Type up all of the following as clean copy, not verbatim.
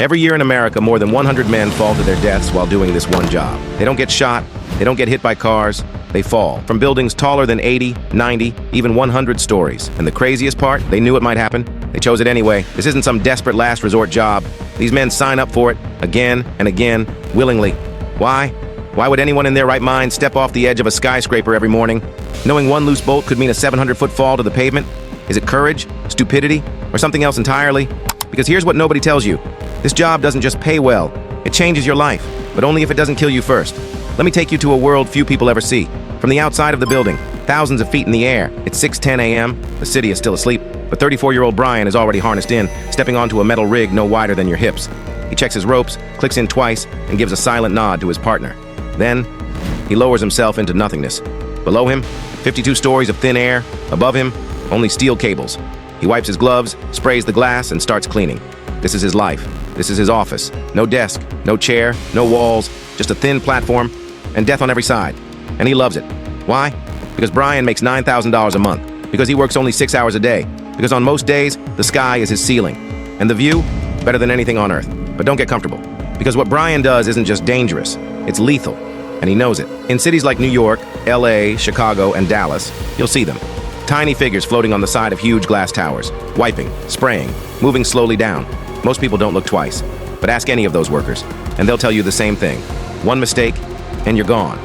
Every year in America, more than 100 men fall to their deaths while doing this one job. They don't get shot, they don't get hit by cars, they fall from buildings taller than 80, 90, even 100 stories. And the craziest part, they knew it might happen. They chose it anyway. This isn't some desperate last resort job. These men sign up for it again and again, willingly. Why? Why would anyone in their right mind step off the edge of a skyscraper every morning, knowing one loose bolt could mean a 700-foot fall to the pavement? Is it courage, stupidity, or something else entirely? Because here's what nobody tells you. This job doesn't just pay well. It changes your life, but only if it doesn't kill you first. Let me take you to a world few people ever see. From the outside of the building, thousands of feet in the air, it's 6:10 a.m. The city is still asleep, but 34-year-old Brian is already harnessed in, stepping onto a metal rig no wider than your hips. He checks his ropes, clicks in twice, and gives a silent nod to his partner. Then, he lowers himself into nothingness. Below him, 52 stories of thin air. Above him, only steel cables. He wipes his gloves, sprays the glass, and starts cleaning. This is his life. This is his office. No desk, no chair, no walls, just a thin platform, and death on every side. And he loves it. Why? Because Brian makes $9,000 a month. Because he works only 6 hours a day. Because on most days, the sky is his ceiling. And the view, better than anything on earth. But don't get comfortable. Because what Brian does isn't just dangerous, it's lethal. And he knows it. In cities like New York, LA, Chicago, and Dallas, you'll see them. Tiny figures floating on the side of huge glass towers, wiping, spraying, moving slowly down. Most people don't look twice. But ask any of those workers, and they'll tell you the same thing. One mistake, and you're gone.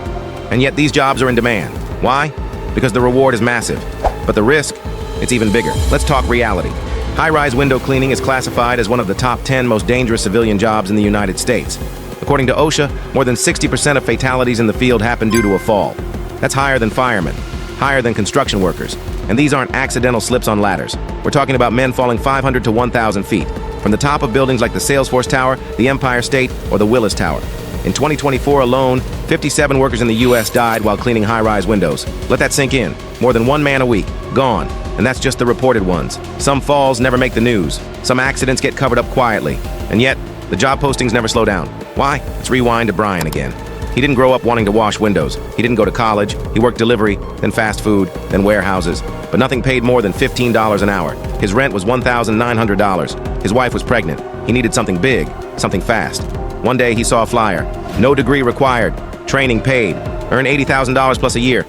And yet these jobs are in demand. Why? Because the reward is massive. But the risk, it's even bigger. Let's talk reality. High-rise window cleaning is classified as one of the top 10 most dangerous civilian jobs in the United States. According to OSHA, more than 60% of fatalities in the field happen due to a fall. That's higher than firemen, higher than construction workers. And these aren't accidental slips on ladders. We're talking about men falling 500 to 1,000 feet, from the top of buildings like the Salesforce Tower, the Empire State, or the Willis Tower. In 2024 alone, 57 workers in the U.S. died while cleaning high-rise windows. Let that sink in. More than one man a week, gone. And that's just the reported ones. Some falls never make the news. Some accidents get covered up quietly. And yet, the job postings never slow down. Why? Let's rewind to Brian again. He didn't grow up wanting to wash windows. He didn't go to college. He worked delivery, then fast food, then warehouses. But nothing paid more than $15 an hour. His rent was $1,900. His wife was pregnant. He needed something big, something fast. One day he saw a flyer. No degree required. Training paid. Earn $80,000 plus a year.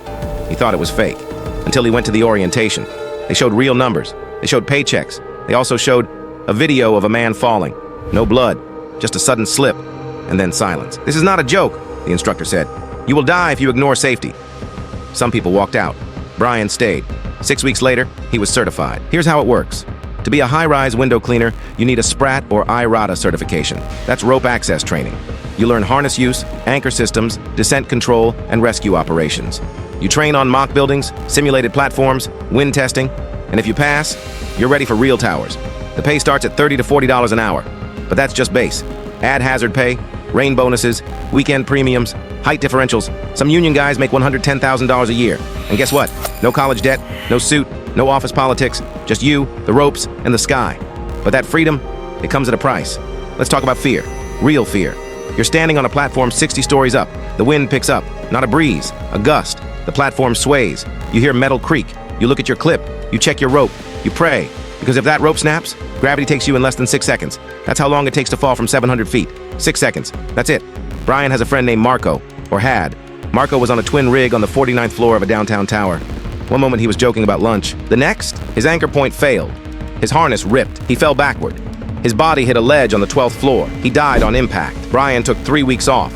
He thought it was fake. Until he went to the orientation. They showed real numbers. They showed paychecks. They also showed a video of a man falling. No blood. Just a sudden slip. And then silence. This is not a joke, the instructor said. You will die if you ignore safety. Some people walked out. Brian stayed. 6 weeks later, he was certified. Here's how it works. To be a high-rise window cleaner, you need a SPRAT or IRATA certification. That's rope access training. You learn harness use, anchor systems, descent control, and rescue operations. You train on mock buildings, simulated platforms, wind testing, and if you pass, you're ready for real towers. The pay starts at $30 to $40 an hour, but that's just base. Add hazard pay, rain bonuses, weekend premiums, height differentials. Some union guys make $110,000 a year. And guess what? No college debt, no suit, no office politics, just you, the ropes, and the sky. But that freedom, it comes at a price. Let's talk about fear. Real fear. You're standing on a platform 60 stories up. The wind picks up. Not a breeze, a gust. The platform sways. You hear metal creak. You look at your clip. You check your rope. You pray. Because if that rope snaps, gravity takes you in less than 6 seconds. That's how long it takes to fall from 700 feet. 6 seconds. That's it. Brian has a friend named Marco, or had. Marco was on a twin rig on the 49th floor of a downtown tower. One moment he was joking about lunch. The next, his anchor point failed. His harness ripped. He fell backward. His body hit a ledge on the 12th floor. He died on impact. Brian took 3 weeks off.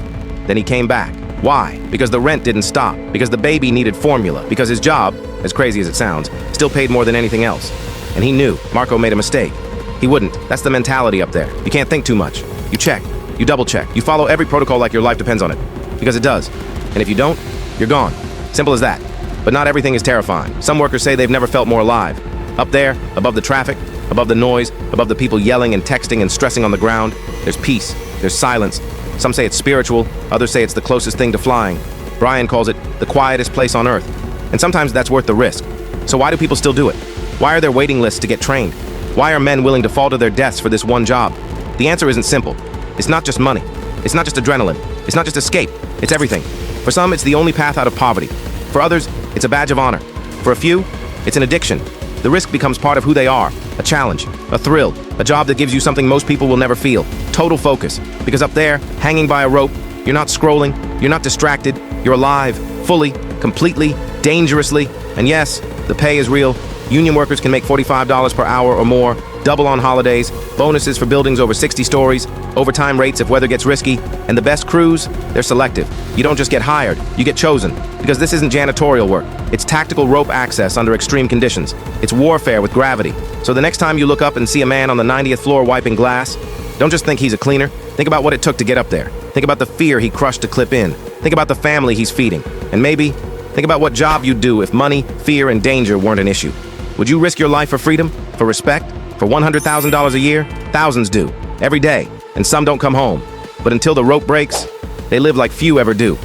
Then he came back. Why? Because the rent didn't stop. Because the baby needed formula. Because his job, as crazy as it sounds, still paid more than anything else. And he knew Marco made a mistake. He wouldn't. That's the mentality up there. You can't think too much. You check. You double check. You follow every protocol like your life depends on it. Because it does. And if you don't, you're gone. Simple as that. But not everything is terrifying. Some workers say they've never felt more alive. Up there, above the traffic, above the noise, above the people yelling and texting and stressing on the ground, there's peace, there's silence. Some say it's spiritual, others say it's the closest thing to flying. Brian calls it the quietest place on earth. And sometimes that's worth the risk. So why do people still do it? Why are there waiting lists to get trained? Why are men willing to fall to their deaths for this one job? The answer isn't simple. It's not just money. It's not just adrenaline. It's not just escape. It's everything. For some, it's the only path out of poverty. For others, it's a badge of honor. For a few, it's an addiction. The risk becomes part of who they are. A challenge, a thrill, a job that gives you something most people will never feel. Total focus. Because up there, hanging by a rope, you're not scrolling, you're not distracted, you're alive, fully, completely, dangerously. And yes, the pay is real. Union workers can make $45 per hour or more, double on holidays, bonuses for buildings over 60 stories, overtime rates if weather gets risky, and the best crews, they're selective. You don't just get hired, you get chosen. Because this isn't janitorial work. It's tactical rope access under extreme conditions. It's warfare with gravity. So the next time you look up and see a man on the 90th floor wiping glass, don't just think he's a cleaner. Think about what it took to get up there. Think about the fear he crushed to clip in. Think about the family he's feeding. And maybe, think about what job you'd do if money, fear, and danger weren't an issue. Would you risk your life for freedom? For respect? For $100,000 a year? Thousands do. Every day. And some don't come home. But until the rope breaks, they live like few ever do.